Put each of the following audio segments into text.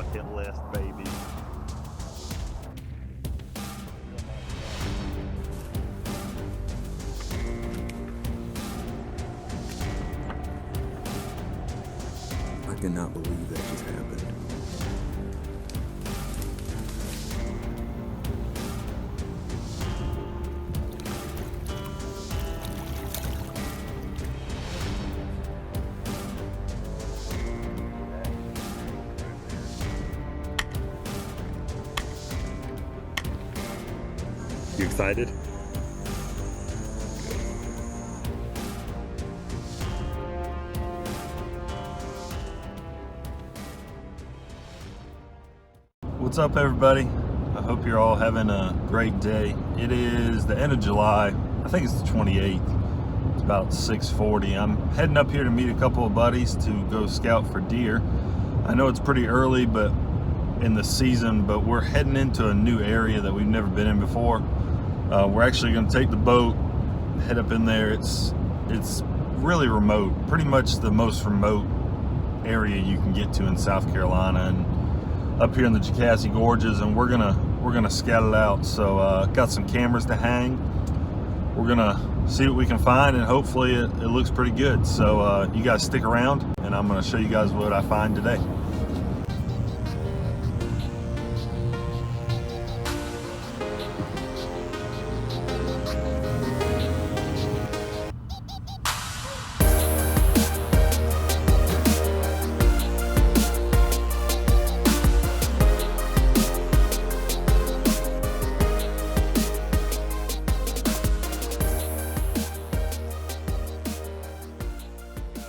bucket list, baby. I cannot believe that just happened. You excited? What's up, everybody? I hope you're all having a great day. It is the end of July. I think it's the 28th. It's about 6:40. I'm heading up here to meet a couple of buddies to go scout for deer. I know it's pretty early but in the season, but we're heading into a new area that we've never been in before. We're actually going to take the boat, head up in there. It's really remote, pretty much the most remote area you can get to in South Carolina, and up here in the Jocassee Gorges, and we're gonna scout it out. So got some cameras to hang. We're gonna see what we can find, and hopefully it looks pretty good. So you guys stick around, and I'm gonna show you guys what I find today.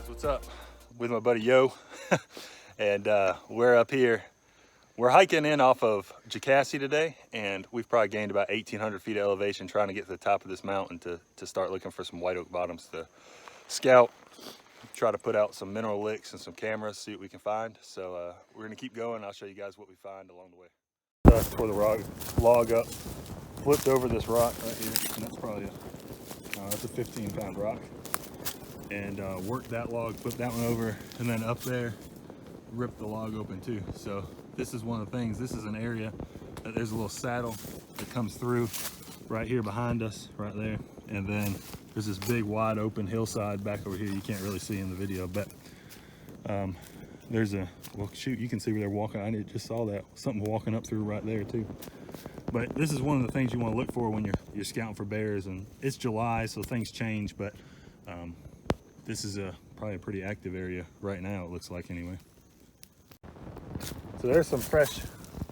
What's up? With my buddy Yo, and we're up here. We're hiking in off of Jocassee today, and we've probably gained about 1,800 feet of elevation trying to get to the top of this mountain to start looking for some white oak bottoms to scout, try to put out some mineral licks and some cameras, see what we can find. So we're gonna keep going. I'll show you guys what we find along the way. Tore the log up, flipped over this rock right here, and that's probably that's a 15-pound rock. And worked that log, flipped that one over, and then up there ripped the log open too. So this is one of the things, this is an area that there's a little saddle that comes through right here behind us, right there, and then there's this big wide open hillside back over here you can't really see in the video, but there's a, well shoot, you can see where they're walking. I just saw that, something walking up through right there too. But this is one of the things you want to look for when you're scouting for bears, and it's July, so things change, but this is probably a pretty active area right now, it looks like anyway. So there's some fresh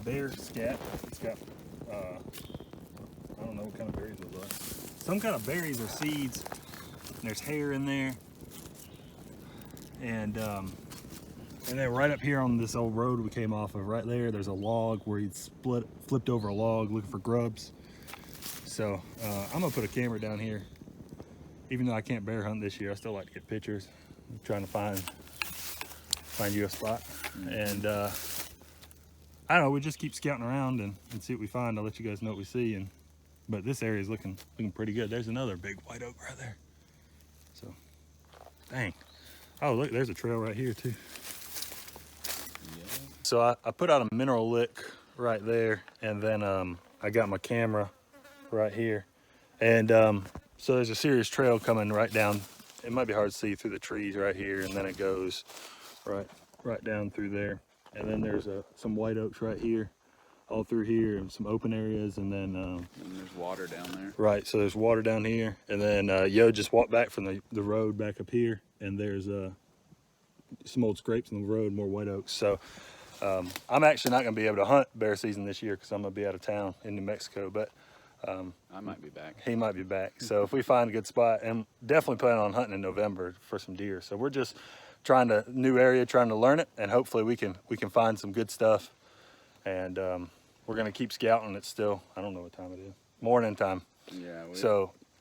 bear scat. It's got, I don't know what kind of berries those are. Some kind of berries or seeds. And there's hair in there. And then right up here on this old road we came off of, right there's a log where he'd flipped over a log looking for grubs. So I'm gonna put a camera down here. Even though I can't bear hunt this year, I still like to get pictures. I'm trying to find you a spot. And I don't know, we just keep scouting around and see what we find. I'll let you guys know what we see. But this area is looking pretty good. There's another big white oak right there. So, dang. Oh, look, there's a trail right here too. Yeah. So I put out a mineral lick right there, and then I got my camera right here. And so there's a serious trail coming right down. It might be hard to see through the trees right here, and then it goes right down through there. And then there's some white oaks right here, all through here, and some open areas, and then and there's water down there. Right, so there's water down here, and then Yo just walked back from the road back up here, and there's some old scrapes in the road, more white oaks. So I'm actually not going to be able to hunt bear season this year because I'm going to be out of town in New Mexico, but I might be back. he might be back. So if we find a good spot, and definitely planning on hunting in November for some deer. So we're just trying to learn it, and hopefully we can find some good stuff. And we're gonna keep scouting. It's still, I don't know what time it is, morning time. Yeah.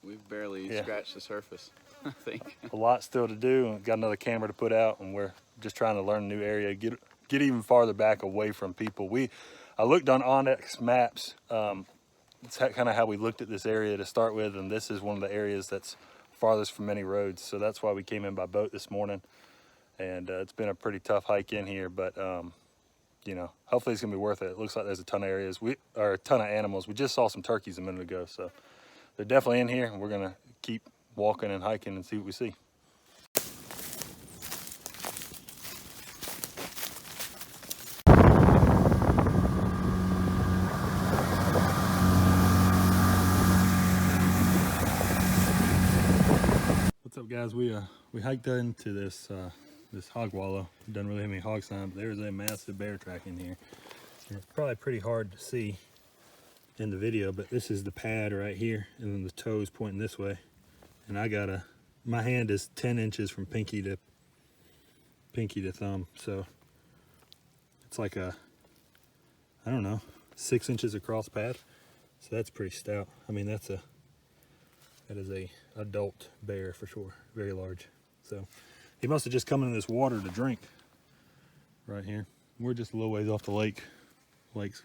We've barely scratched the surface, I think. A lot still to do. And got another camera to put out, and we're just trying to learn a new area, get even farther back away from people. I looked on Onyx maps. It's kind of how we looked at this area to start with, and this is one of the areas that's farthest from any roads. So that's why we came in by boat this morning, and it's been a pretty tough hike in here, but you know, hopefully it's gonna be worth it. It looks like there's a ton of areas, or a ton of animals. We just saw some turkeys a minute ago, so they're definitely in here, and we're gonna keep walking and hiking and see what we see. What's up, guys? We hiked into this this hog wallow. Doesn't really have any hog sign, but there's a massive bear track in here. And it's probably pretty hard to see in the video, but this is the pad right here, and then the toes pointing this way. And I got my hand is 10 inches from pinky to thumb, so it's like I don't know, 6 inches across pad. So that's pretty stout. I mean, that is a adult bear for sure, very large. So he must have just come in this water to drink right here. We're just a little ways off the lake. Lake's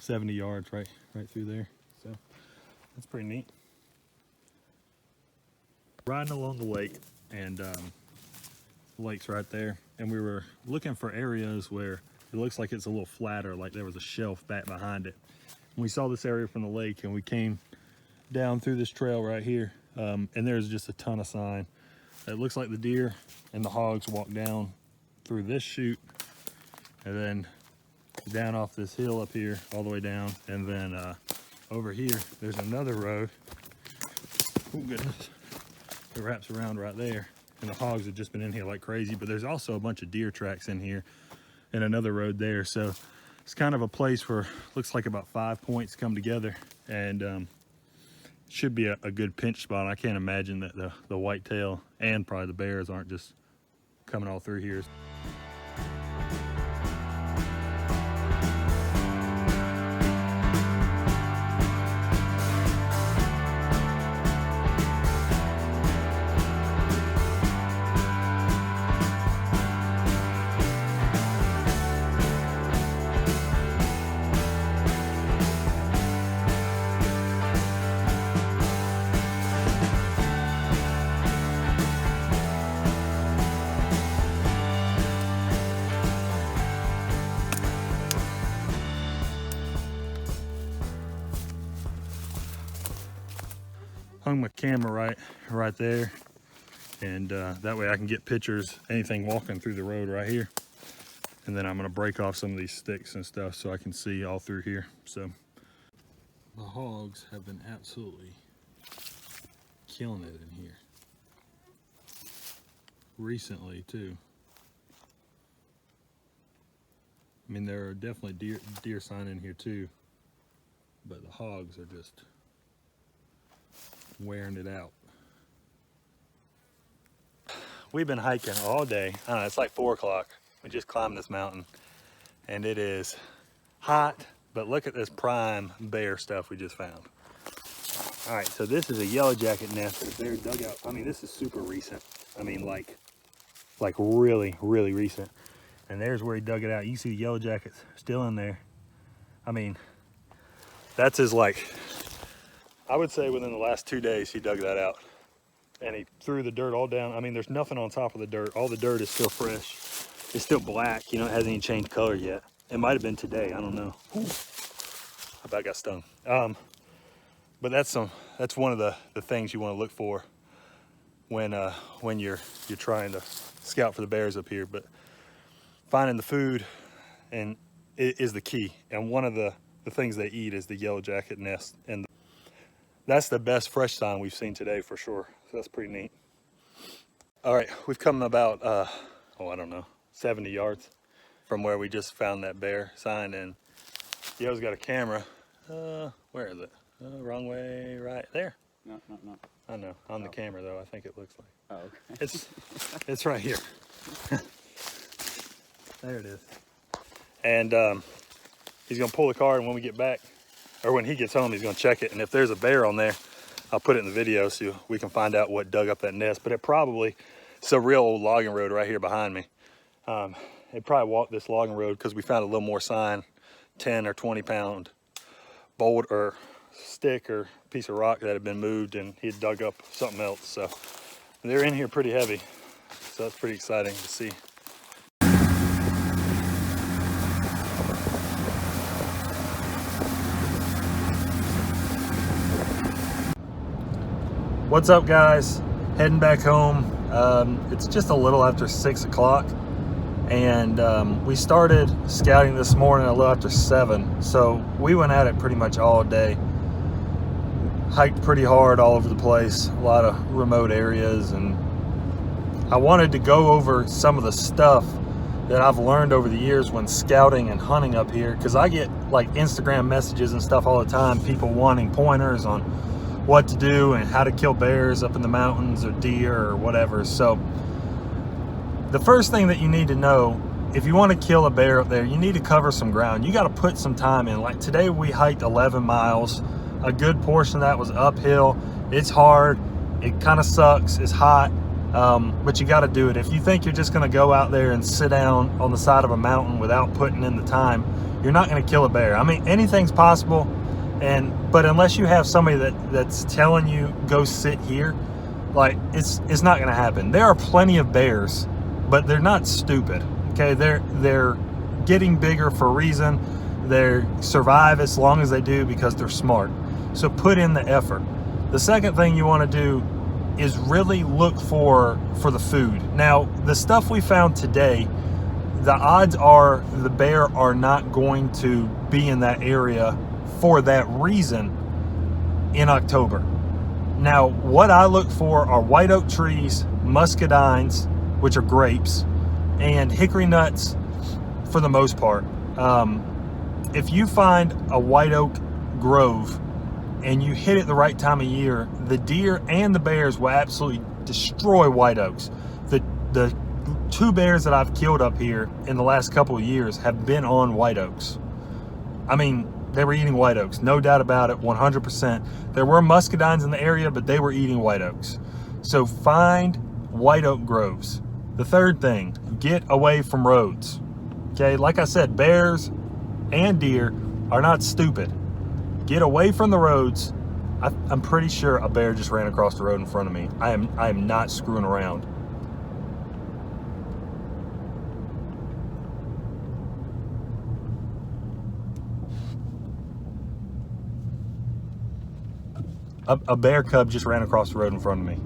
70 yards right through there. So that's pretty neat. Riding along the lake, and the lake's right there, and we were looking for areas where it looks like it's a little flatter, like there was a shelf back behind it. And we saw this area from the lake, and we came down through this trail right here, and there's just a ton of sign. It looks like the deer and the hogs walk down through this chute, and then down off this hill up here all the way down, and then over here there's another road. Oh goodness, it wraps around right there, and the hogs have just been in here like crazy. But there's also a bunch of deer tracks in here and another road there, so it's kind of a place where looks like about 5 points come together, and should be a good pinch spot. I can't imagine that the whitetail and probably the bears aren't just coming all through here. Hung my camera right there, and that way I can get pictures, anything walking through the road right here. And then I'm gonna break off some of these sticks and stuff so I can see all through here. So the hogs have been absolutely killing it in here recently too. I mean, there are definitely deer sign in here too, but the hogs are just wearing it out. We've been hiking all day. I don't know, it's like 4 o'clock. We just climbed this mountain, and it is hot, but look at this prime bear stuff we just found. All right, so this is a yellow jacket nest that bear dug out. I mean, this is super recent. I mean, like really, really recent. And there's where he dug it out. You see the yellow jackets still in there. I mean, that's his, like, I would say within the last 2 days, he dug that out. And he threw the dirt all down. I mean, there's nothing on top of the dirt. All the dirt is still fresh. It's still black, you know, it hasn't even changed color yet. It might have been today, I don't know. Ooh, I bet I got stung. But that's one of the things you want to look for when you're trying to scout for the bears up here. But finding the food and is the key. And one of the things they eat is the yellow jacket nest, and that's the best fresh sign we've seen today for sure. So that's pretty neat. All right, we've come about, I don't know, 70 yards from where we just found that bear sign, and Yo's got a camera. Where is it? Wrong way, right there. No. I know, on the camera though, I think it looks like. Oh, okay. It's right here. There it is. And he's gonna pull the card, and when we get back, or when he gets home, he's gonna check it. And if there's a bear on there, I'll put it in the video so we can find out what dug up that nest. But it's a real old logging road right here behind me. It probably walked this logging road because we found a little more sign, 10 or 20 pound bolt or stick or piece of rock that had been moved, and he had dug up something else. So they're in here pretty heavy. So that's pretty exciting to see. What's up, guys? Heading back home. It's just a little after 6 o'clock, and we started scouting this morning a little after 7, so we went at it pretty much all day. Hiked pretty hard all over the place, a lot of remote areas, and I wanted to go over some of the stuff that I've learned over the years when scouting and hunting up here, because I get like Instagram messages and stuff all the time, people wanting pointers on what to do and how to kill bears up in the mountains or deer or whatever. So the first thing that you need to know, if you want to kill a bear up there, you need to cover some ground. You got to put some time in. Like today we hiked 11 miles. A good portion of that was uphill. It's hard, it kind of sucks, it's hot, but you got to do it. If you think you're just going to go out there and sit down on the side of a mountain without putting in the time, you're not going to kill a bear. I mean, anything's possible, but unless you have somebody that's telling you go sit here, like it's not going to happen. There are plenty of bears, but they're not stupid. Okay, they're getting bigger for a reason. They survive as long as they do because they're smart. So put in the effort. The second thing you want to do is really look for the food. Now, the stuff we found today, the odds are the bear are not going to be in that area for that reason in October. Now, what I look for are white oak trees, muscadines, which are grapes, and hickory nuts for the most part. If you find a white oak grove and you hit it the right time of year, the deer and the bears will absolutely destroy white oaks. The 2 bears that I've killed up here in the last couple of years have been on white oaks. I mean, they were eating white oaks, no doubt about it, 100%. There were muscadines in the area, but they were eating white oaks. So find white oak groves. The third thing, get away from roads. Okay, like I said, bears and deer are not stupid. Get away from the roads. I'm pretty sure a bear just ran across the road in front of me. I am not screwing around. A bear cub just ran across the road in front of me.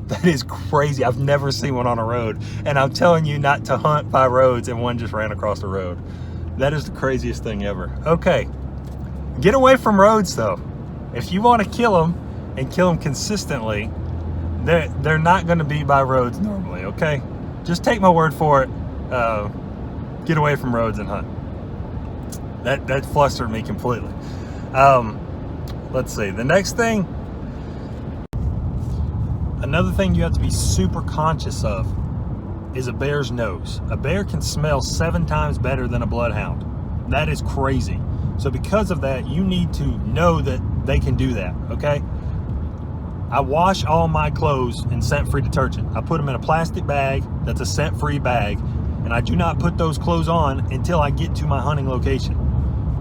That is crazy. I've never seen one on a road, and I'm telling you not to hunt by roads, and one just ran across the road. That is the craziest thing ever. Okay, get away from roads though. If you want to kill them and kill them consistently, they're not going to be by roads normally. Okay, just take my word for it. Get away from roads and hunt. That flustered me completely. Let's see, the next thing, another thing you have to be super conscious of is a bear's nose. A bear can smell 7 times better than a bloodhound. That is crazy. So because of that, you need to know that they can do that, okay? I wash all my clothes in scent-free detergent. I put them in a plastic bag that's a scent-free bag, and I do not put those clothes on until I get to my hunting location.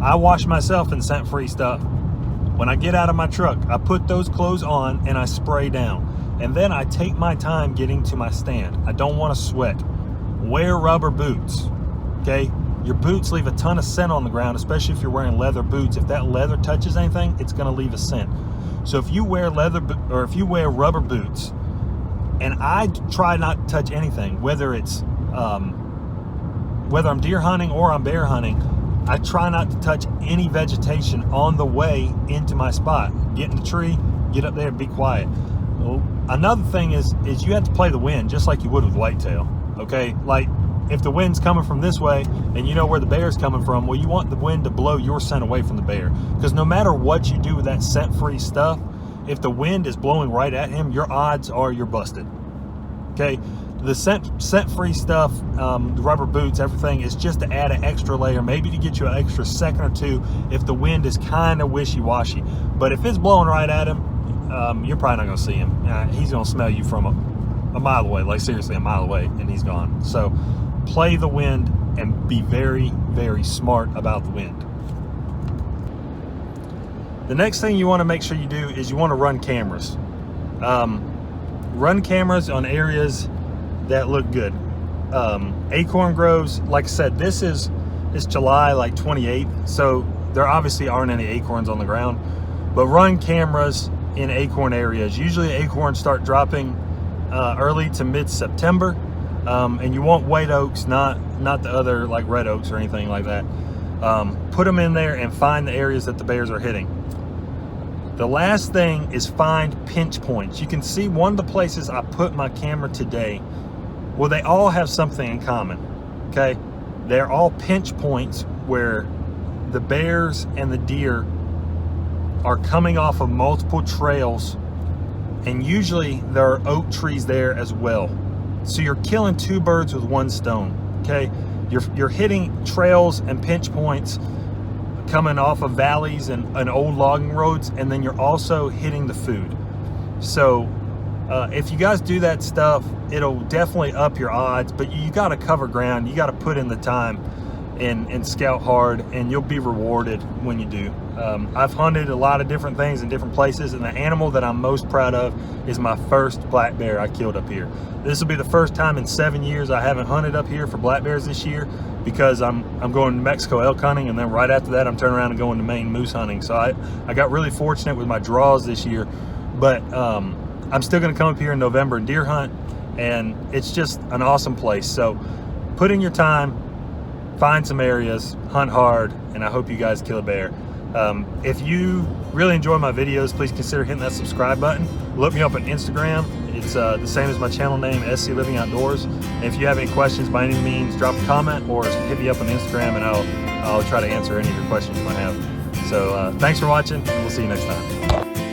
I wash myself in scent-free stuff. When I get out of my truck, I put those clothes on and I spray down. And then I take my time getting to my stand. I don't want to sweat. Wear rubber boots, okay? Your boots leave a ton of scent on the ground, especially if you're wearing leather boots. If that leather touches anything, it's gonna leave a scent. So if you wear if you wear rubber boots, and I try not to touch anything, whether I'm deer hunting or I'm bear hunting, I try not to touch any vegetation on the way into my spot. Get in the tree, get up there and be quiet. Well, another thing is you have to play the wind just like you would with whitetail, okay? Like if the wind's coming from this way and you know where the bear's coming from, well, you want the wind to blow your scent away from the bear. Because no matter what you do with that scent-free stuff, if the wind is blowing right at him, your odds are you're busted, okay? The scent-free stuff, the rubber boots, everything is just to add an extra layer, maybe to get you an extra second or two if the wind is kind of wishy-washy. But if it's blowing right at him, you're probably not going to see him. He's going to smell you from a mile away, like seriously a mile away, and he's gone. So play the wind and be very, very smart about the wind. The next thing you want to make sure you do is you want to run cameras. Run cameras on areas that look good. Acorn groves, like I said, it's July like 28th, so there obviously aren't any acorns on the ground, but run cameras in acorn areas. Usually acorns start dropping early to mid-September, and you want white oaks, not the other like red oaks or anything like that. Put them in there and find the areas that the bears are hitting. The last thing is find pinch points. You can see one of the places I put my camera today, well, they all have something in common, okay? They're all pinch points where the bears and the deer are coming off of multiple trails, and usually there are oak trees there as well. So you're killing two birds with one stone, okay? You're hitting trails and pinch points coming off of valleys and old logging roads, and then you're also hitting the food. So if you guys do that stuff, it'll definitely up your odds, but you got to cover ground. You got to put in the time and scout hard, and you'll be rewarded when you do. I've hunted a lot of different things in different places, and the animal that I'm most proud of is my first black bear I killed up here. This will be the first time in 7 years I haven't hunted up here for black bears this year, because I'm going to Mexico elk hunting, and then right after that I'm turning around and going to Maine moose hunting. So I got really fortunate with my draws this year, but I'm still going to come up here in November and deer hunt, and it's just an awesome place. So put in your time, find some areas, hunt hard, and I hope you guys kill a bear. If you really enjoy my videos, please consider hitting that subscribe button. Look me up on Instagram. It's the same as my channel name, SC Living Outdoors. And if you have any questions, by any means, drop a comment or hit me up on Instagram, and I'll try to answer any of your questions you might have. So thanks for watching, and we'll see you next time.